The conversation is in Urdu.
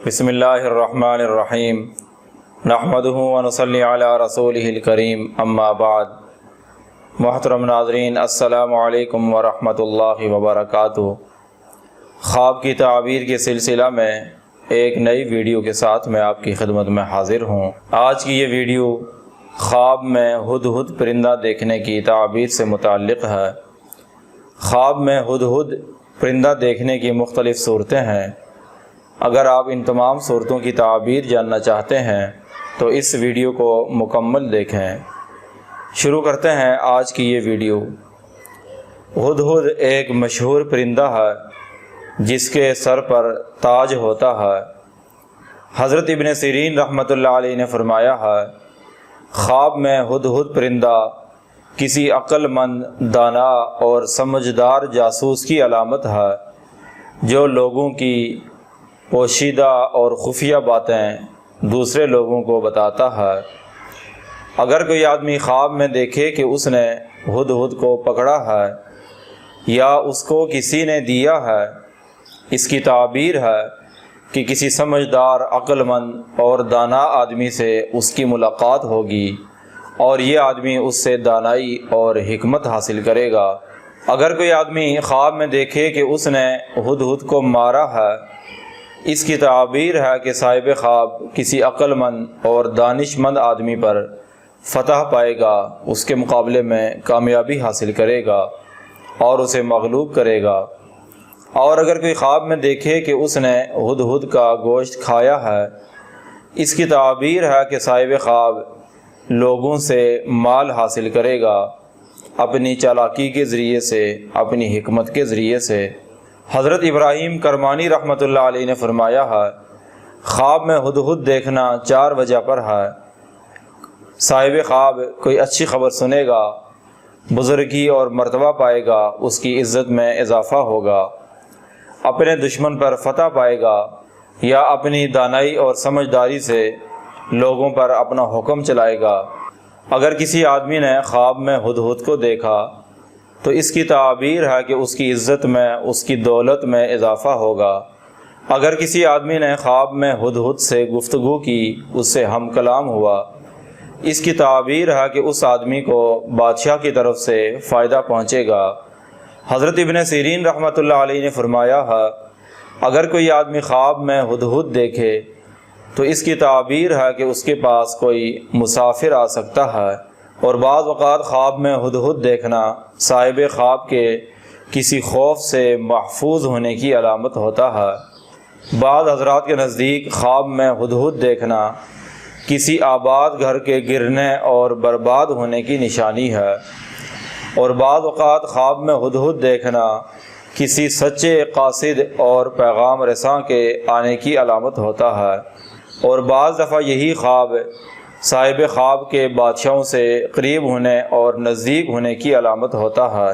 بسم اللہ الرحمن الرحیم نحمدہ ونصلی علی رسولہ الکریم اما بعد۔ محترم ناظرین، السلام علیکم ورحمۃ اللہ وبرکاتہ۔ خواب کی تعبیر کے سلسلہ میں ایک نئی ویڈیو کے ساتھ میں آپ کی خدمت میں حاضر ہوں۔ آج کی یہ ویڈیو خواب میں ہدہد پرندہ دیکھنے کی تعبیر سے متعلق ہے۔ خواب میں ہدہد پرندہ دیکھنے کی مختلف صورتیں ہیں۔ اگر آپ ان تمام صورتوں کی تعبیر جاننا چاہتے ہیں تو اس ویڈیو کو مکمل دیکھیں۔ شروع کرتے ہیں آج کی یہ ویڈیو۔ ہدہد ایک مشہور پرندہ ہے جس کے سر پر تاج ہوتا ہے۔ حضرت ابن سیرین رحمۃ اللہ علیہ نے فرمایا ہے، خواب میں ہدہد پرندہ کسی عقل مند، دانا اور سمجھدار جاسوس کی علامت ہے جو لوگوں کی پوشیدہ اور خفیہ باتیں دوسرے لوگوں کو بتاتا ہے۔ اگر کوئی آدمی خواب میں دیکھے کہ اس نے ہدہد کو پکڑا ہے یا اس کو کسی نے دیا ہے، اس کی تعبیر ہے کہ کسی سمجھدار، عقل مند اور دانا آدمی سے اس کی ملاقات ہوگی اور یہ آدمی اس سے دانائی اور حکمت حاصل کرے گا۔ اگر کوئی آدمی خواب میں دیکھے کہ اس نے ہدہد کو مارا ہے، اس کی تعبیر ہے کہ صاحب خواب کسی عقل مند اور دانش مند آدمی پر فتح پائے گا، اس کے مقابلے میں کامیابی حاصل کرے گا اور اسے مغلوب کرے گا۔ اور اگر کوئی خواب میں دیکھے کہ اس نے ہدہد کا گوشت کھایا ہے، اس کی تعبیر ہے کہ صاحب خواب لوگوں سے مال حاصل کرے گا اپنی چالاکی کے ذریعے سے، اپنی حکمت کے ذریعے سے۔ حضرت ابراہیم کرمانی رحمۃ اللہ علیہ نے فرمایا ہے، خواب میں ہدہد دیکھنا 4 وجہ پر ہے۔ صاحب خواب کوئی اچھی خبر سنے گا، بزرگی اور مرتبہ پائے گا، اس کی عزت میں اضافہ ہوگا، اپنے دشمن پر فتح پائے گا یا اپنی دانائی اور سمجھداری سے لوگوں پر اپنا حکم چلائے گا۔ اگر کسی آدمی نے خواب میں ہدہد کو دیکھا تو اس کی تعبیر ہے کہ اس کی عزت میں، اس کی دولت میں اضافہ ہوگا۔ اگر کسی آدمی نے خواب میں ہدہد سے گفتگو کی، اس سے ہم کلام ہوا، اس کی تعبیر ہے کہ اس آدمی کو بادشاہ کی طرف سے فائدہ پہنچے گا۔ حضرت ابن سیرین رحمۃ اللہ علیہ نے فرمایا ہے، اگر کوئی آدمی خواب میں ہدہد دیکھے تو اس کی تعبیر ہے کہ اس کے پاس کوئی مسافر آ سکتا ہے۔ اور بعض اوقات خواب میں ہدہد دیکھنا صاحب خواب کے کسی خوف سے محفوظ ہونے کی علامت ہوتا ہے۔ بعض حضرات کے نزدیک خواب میں ہدہد دیکھنا کسی آباد گھر کے گرنے اور برباد ہونے کی نشانی ہے، اور بعض اوقات خواب میں ہدہد دیکھنا کسی سچے قاصد اور پیغام رساں کے آنے کی علامت ہوتا ہے، اور بعض دفعہ یہی خواب صاحب خواب کے بادشاہوں سے قریب ہونے اور نزدیک ہونے کی علامت ہوتا ہے۔